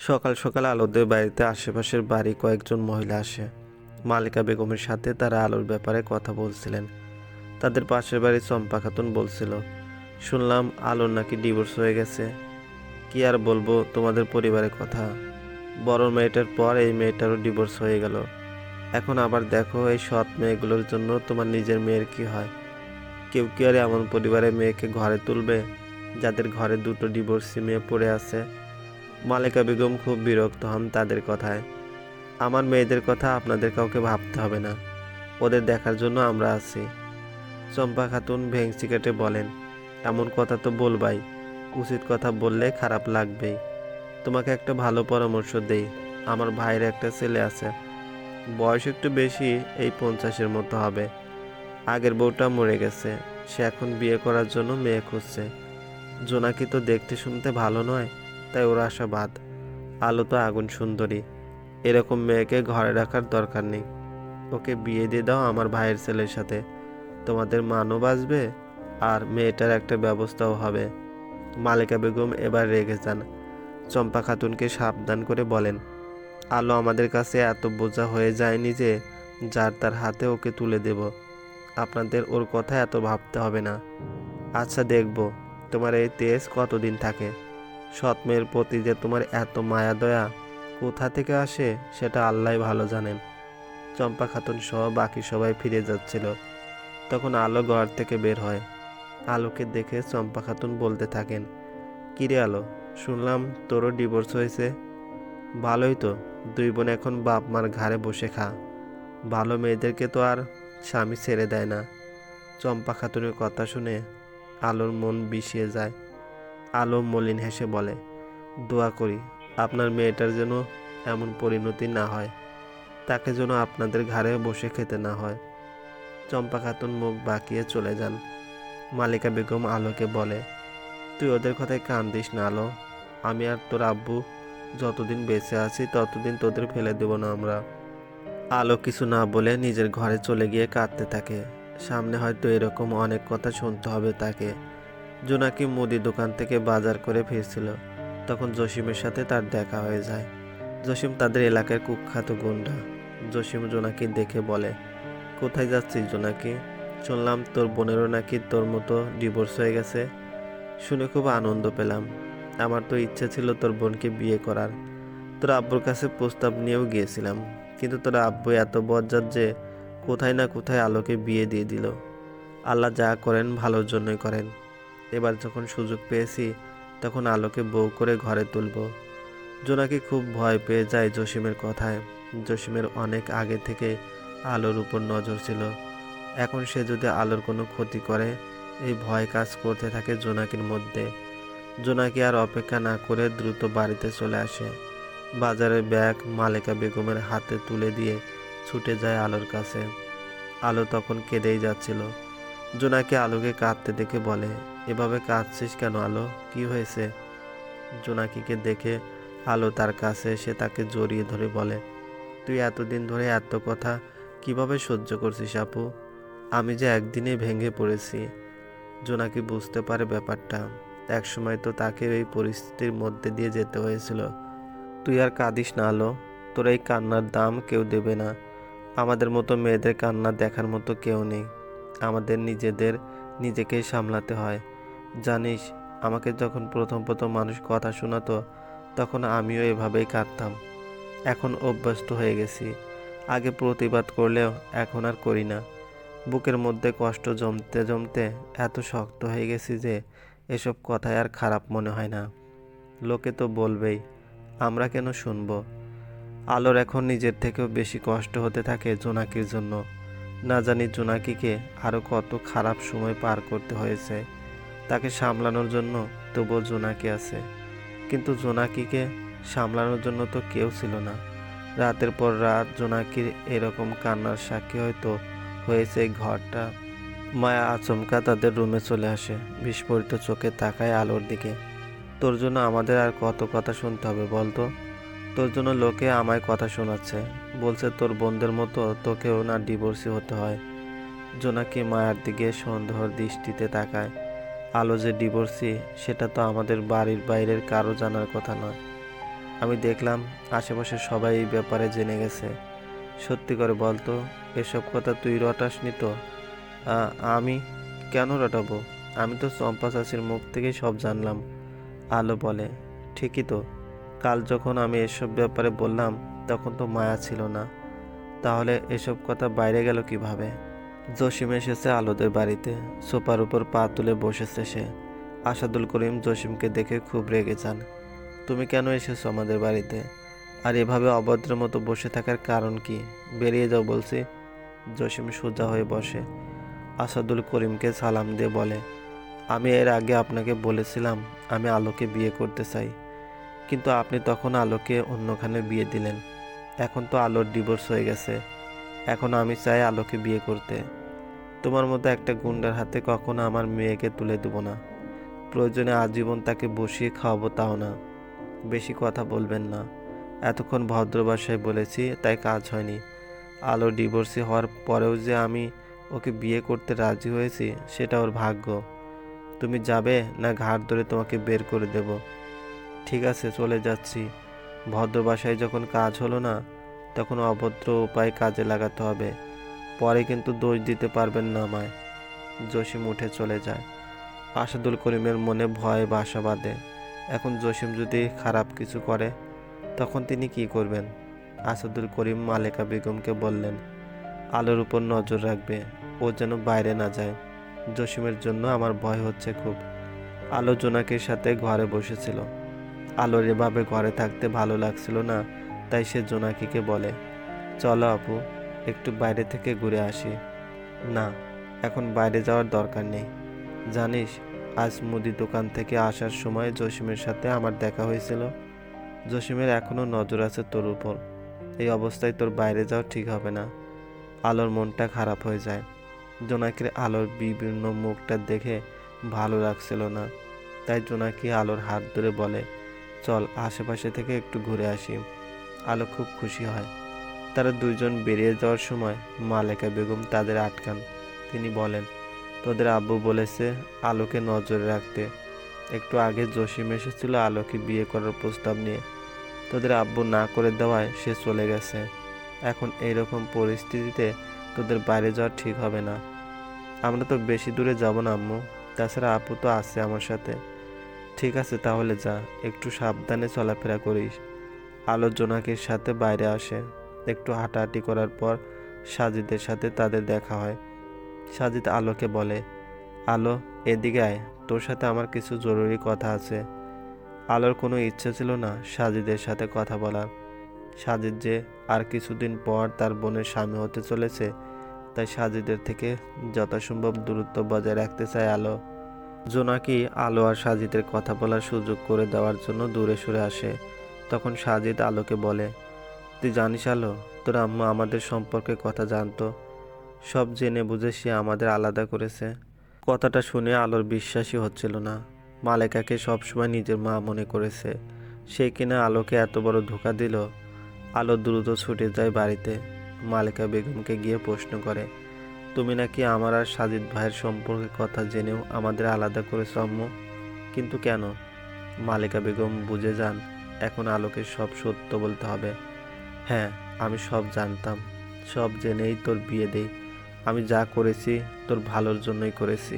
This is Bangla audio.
সকাল সকাল আলোদের বাড়িতে আশেপাশের বাড়ি কয়েকজন মহিলা আসে। মালিকা বেগমের সাথে তারা আলোর ব্যাপারে কথা বলছিলেন। তাদের পাশের বাড়ির চম্পা খাতুন বলছিল, শুনলাম আলোর নাকি ডিভোর্স হয়ে গেছে। কি আর বলবো তোমাদের পরিবারের কথা, বড় মেয়েটার পর এই মেয়েটারও ডিভোর্স হয়ে গেল। এখন আবার দেখো এই সৎ মেয়েগুলোর জন্য তোমার নিজের মেয়ের কি হয়। কেউ কি আর এমন পরিবারের মেয়েকে ঘরে তুলবে যাদের ঘরে দুটো ডিভোর্সি মেয়ে পড়ে আছে। মালিকা বেগম খুব বিরক্ত হন তাদের কথায়। আমার মেয়েদের কথা আপনাদের কাউকে ভাবতে হবে না, ওদের দেখার জন্য আমরা আছি। চম্পা খাতুন ভেংচি কেটে বলেন, এমন কথা তো বলবাই, উচিত কথা বললে খারাপ লাগবেই। তোমাকে একটা ভালো পরামর্শ দেই। আমার ভাইয়ের একটা ছেলে আছে, বয়স একটু বেশি, এই 50-এর মতো হবে। আগের বউটা মরে গেছে, সে এখন বিয়ে করার জন্য মেয়ে খুঁজছে। জোনাকি তো দেখতে শুনতে ভালো নয়, তাই ওর আশা বাদ। আলো তো আগুন সুন্দরী, এরকম মেয়েকে ঘরে রাখার দরকার নেই। ওকে বিয়ে দিয়ে দাও আমার ভাইয়ের ছেলের সাথে, তোমাদের মানও বাঁচবে আর মেয়েটার একটা ব্যবস্থাও হবে। মালিকা বেগম এবার রেগে যান। চম্পা খাতুনকে সাবধান করে বলেন, আলো আমাদের কাছে এত বোঝা হয়ে যায়নি যে যার তার হাতে ওকে তুলে দেব। আপনাদের ওর কথা এত ভাবতে হবে না। আচ্ছা দেখব তোমার এই তেজ কতদিন থাকে। সৎ মেয়ের প্রতি যে তোমার এত মায়া দয়া কোথা থেকে আসে সেটা আল্লাহই ভালো জানেন। চম্পা খাতুন সহ বাকি সবাই ফিরে যাচ্ছিল, তখন আলো ঘর থেকে বের হয়। আলোকে দেখে চম্পা খাতুন বলতে থাকেন, কিরে আলো, শুনলাম তোরও ডিভোর্স হয়েছে। ভালোই তো, দুই বোন এখন বাপ মার ঘাড়ে বসে খা। ভালো মেয়েদেরকে তো আর স্বামী ছেড়ে দেয় না। চম্পা খাতুনের কথা শুনে আলোর মন বিষিয়ে যায়। আলো মলিন হেসে বলে, দোয়া করি আপনার মেয়েটার যেন এমন পরিণতি না হয়, তাকে যেন আপনাদের ঘাড়ে বসে খেতে না হয়। চম্পা খাতুন মুখ বাঁকিয়ে চলে যান। মালিকা বেগম আলোকে বলে, তুই ওদের কথায় কান দিস না আলো। আমি আর তোর আব্বু যতদিন বেঁচে আছি ততদিন তোদের ফেলে দেব না আমরা। আলো কিছু না বলে নিজের ঘরে চলে গিয়ে কাঁদতে থাকে। সামনে হয়তো এরকম অনেক কথা শুনতে হবে তাকে। জোনাকি মুদি দোকান থেকে বাজার করে ফিরছিল, তখন জসিমের সাথে তার দেখা হয়ে যায়। জসিম তাদের এলাকার কুখ্যাত গুন্ডা। জসিম জোনাকি দেখে বলে, কোথায় যাচ্ছিস জোনাকি? শুনলাম তোর বোনেরও নাকি তোর মতো ডিভোর্স হয়ে গেছে। শুনে খুব আনন্দ পেলাম। আমার তো ইচ্ছে ছিল তোর বোনকে বিয়ে করার। তোর আব্বুর কাছে প্রস্তাব নিয়েও গিয়েছিলাম, কিন্তু তোর আব্বু এত বজ্জাত যে কোথায় না কোথায় আলোকে বিয়ে দিয়ে দিল। আল্লাহ যা করেন ভালোর জন্যই করেন। এবার যখন সুযোগ পেয়েছি তখন আলোকে বউ করে ঘরে তুলব। জোনাকি খুব ভয় পেয়ে যায় জসিমের কথায়। জসিমের অনেক আগে থেকে আলোর উপর নজর ছিল। এখন সে যদি আলোর কোনো ক্ষতি করে, এই ভয় কাজ করতে থাকে জোনাকির মধ্যে। জোনাকি আর অপেক্ষা না করে দ্রুত বাড়িতে চলে আসে। বাজারের ব্যাগ মালিকা বেগমের হাতে তুলে দিয়ে ছুটে যায় আলোর কাছে। আলো তখন কেঁদেই যাচ্ছিল। জোনাকি আলোকে কাঁদতে দেখে বলে, এভাবে কাঁদছিস কেন আলো, কি হয়েছে? জোনাকিকে দেখে আলো তার কাছে এসে তাকে জড়িয়ে ধরে বলে, তুই এতদিন ধরে এত কথা কিভাবে সহ্য করছিস আপু? আমি যে একদিনে ভেঙে পড়েছি। জোনাকি বুঝতে পারে ব্যাপারটা। একসময় তো তাকে এই পরিস্থিতির মধ্যে দিয়ে যেতে হয়েছিল। তুই আর কাঁদিস না আলো, তোর এই কান্নার দাম কেউ দেবে না। আমাদের মতো মেয়েদের কান্না দেখার মতো কেউ নেই। আমাদের নিজেকেই সামলাতে হয়। জানিস, আমাকে যখন প্রথম প্রথম মানুষ কথা শোনাতো তখন আমিও এভাবেই কাঁদতাম। এখন অভ্যস্ত হয়ে গেছি। আগে প্রতিবাদ করলেও এখন আর করি না। বুকের মধ্যে কষ্ট জমতে জমতে এত শক্ত হয়ে গেছি যে এসব কথায় আর খারাপ মনে হয় না। লোকে তো বলবেই, আমরা কেন শুনবো? আলোর এখন নিজের থেকেও বেশি কষ্ট হতে থাকে জোনাকির জন্য। না জানি জোনাকিকে আরও কত খারাপ সময় পার করতে হয়েছে তাকে সামলানোর জন্য, তবুও জোনাকি আছে। কিন্তু জোনাকিকে সামলানোর জন্য তো কেউ ছিল না। রাতের পর রাত জোনাকির এরকম কান্নার সাক্ষী হয়তো হয়েছে এই ঘরটা। মায়া আচমকা তাদের রুমে চলে আসে, বিস্ফোরিত চোখে তাকায় আলোর দিকে। তোর জন্য আমাদের আর কত কথা শুনতে হবে বলতো? তোর জন্য লোকে আমায় কথা শোনাচ্ছে, বলছে তোর বোনদের মতো তোকেও না ডিভোর্সি হতে হয়। জোনাকি মায়ার দিকে সন্দেহর দৃষ্টিতে তাকায়। আলো যে ডিভোর্সি সেটা তো আমাদের বাড়ির বাইরের কারো জানার কথা নয়। আমি দেখলাম আশেপাশে সবাই এই ব্যাপারে জেনে গেছে। সত্যি করে বলতো, এসব কথা তুই রটাসনি তো? আমি কেন রটাবো? আমি তো চম্পা চাচির মুখ থেকেই সব জানলাম। আলো বলে, ঠিকই তো। কাল যখন আমি এসব ব্যাপারে বললাম তখন তো মায়া ছিল না। তাহলে এসব কথা বাইরে গেল কিভাবে? জসিম এসেছে আলোদের বাড়িতে। সোফার উপর পা তুলে বসেছে সে। আসাদুল করিম জসিমকে দেখে খুব রেগে যান। তুমি কেন এসেছো আমাদের বাড়িতে? আর এভাবে অভদ্র মতো বসে থাকার কারণ কি? বেরিয়ে যাও বলছি। জসিম সোজা হয়ে বসে। আসাদুল করিমকে সালাম দিয়ে বলে, আমি এর আগে আপনাকে বলেছিলাম আমি আলোকে বিয়ে করতে চাই, কিন্তু আপনি তখন আলোকে অন্যখানে বিয়ে দিলেন। এখন তো আলোর ডিভোর্স হয়ে গেছে। এখন আমি চাই আলোকে বিয়ে করতে। তোমার মতো একটা গুন্ডার হাতে কখনো আমার মেয়েকে তুলে দেব না। প্রয়োজনে আজীবন তাকে বসিয়ে খাওয়াবো, তাও না। বেশি কথা বলবেন না। এতক্ষণ ভদ্র ভাষায় বলেছি, তাই কাজ হয়নি। আলো ডিভোর্সি হওয়ার পরেও যে আমি ওকে বিয়ে করতে রাজি হয়েছি সেটা ওর ভাগ্য। তুমি যাবে না ঘাড় ধরে তোমাকে বের করে দেব? ঠিক আছে, চলে যাচ্ছি। ভদ্র ভাষায় যখন কাজ হলো না, তখন অভদ্র উপায় কাজে লাগাতে হবে। পরে কিন্তু দোষ দিতে পারবেন না আমায়। জসিম উঠে চলে যায়। আসাদুল করিমের মনে ভয় বাসা বাঁধে। এখন জসিম যদি খারাপ কিছু করে তখন তিনি কি করবেন? আসাদুল করিম মালেকা বেগমকে বললেন, আলোর উপর নজর রাখবে, ও যেন বাইরে না যায়। জসিমের জন্য আমার ভয় হচ্ছে খুব। আলো জোনাকির সাথে ঘরে বসেছিল। আলোর এভাবে ঘরে থাকতে ভালো লাগছিল না, তাই সে জোনাকিকে বলে, চলো আপু, একটু বাইরে থেকে ঘুরে আসি। না, এখন বাইরে যাওয়ার দরকার নেই। জানিস, আজ মুদি দোকান থেকে আসার সময় জসিমের সাথে আমার দেখা হয়েছিল। জসিমের এখনো নজর আছে তোর উপর। এই অবস্থায় তোর বাইরে যাওয়া ঠিক হবে না। আলোর মনটা খারাপ হয়ে যায়। জোনাকির আলোর বিভিন্ন মুখটা দেখে ভালো লাগছিল না, তাই জোনাকি আলোর হাত ধরে বলে, চল আশেপাশে থেকে একটু ঘুরে আসি। আলো খুব খুশি হয়। তারা দুইজন বেরিয়ে যাওয়ার সময় মালেকা বেগম তাদের আটকান। তিনি বলেন, তোদের আব্বু বলেছে আলোকে নজরে রাখতে। একটু আগে জসিম এসেছিল আলোকে বিয়ে করার প্রস্তাব নিয়ে। তোদের আব্বু না করে দেওয়ায় সে চলে গেছে। এখন এইরকম পরিস্থিতিতে তোদের বাইরে যাওয়া ঠিক হবে না। আমরা তো বেশি দূরে যাব না আম্মু। তাছাড়া আপু তো আছে আমার সাথে। ঠিক আছে, তাহলে যা, একটু সাবধানে চলাফেরা করিস। আলো জোনাকির সাথে বাইরে আসে। একটু হাঁটাহাঁটি করার পর সাজিদের সাথে তাদের দেখা হয়। সাজিদ আলোকে বলে, আলো, এদিকে আয়, তোর সাথে আমার কিছু জরুরি কথা আছে। আলোর কোনো ইচ্ছে ছিল না সাজিদের সাথে কথা বলার। সাজিদ যে আর কিছুদিন পর তার বোনের স্বামী হতে চলেছে, তাই সাজিদের থেকে যথাসম্ভব দূরত্ব বজায় রাখতে চায় আলো। জোনাকি আলো আর সাজিদের কথা বলার সুযোগ করে দেওয়ার জন্য দূরে সরে আসে। তখন সাজিদ আলোকে বলে, তুই জানিস আলো, তোর আম্মু আমাদের সম্পর্কে কথা জানতো। সব জেনে বুঝে সে আমাদের আলাদা করেছে। কথাটা শুনে আলোর বিশ্বাসই হচ্ছিল না। মালেকাকে সবসময় নিজের মা মনে করেছে, সে কিনা আলোকে এত বড় ধোঁকা দিল। আলো দ্রুত ছুটে যায় বাড়িতে। মালেকা বেগমকে গিয়ে প্রশ্ন করে, তুমি নাকি আমার আর সাজিদ ভাইয়ের সম্পর্কে কথা জেনেও আমাদের আলাদা করেছ আম্মু? কিন্তু কেন? মালেকা বেগম বুঝে যান এখন আলোকে সব সত্য বলতে হবে। হ্যাঁ, আমি সব জানতাম। সব জেনেই তোর বিয়ে দেই। আমি যা করেছি তোর ভালোর জন্যই করেছি।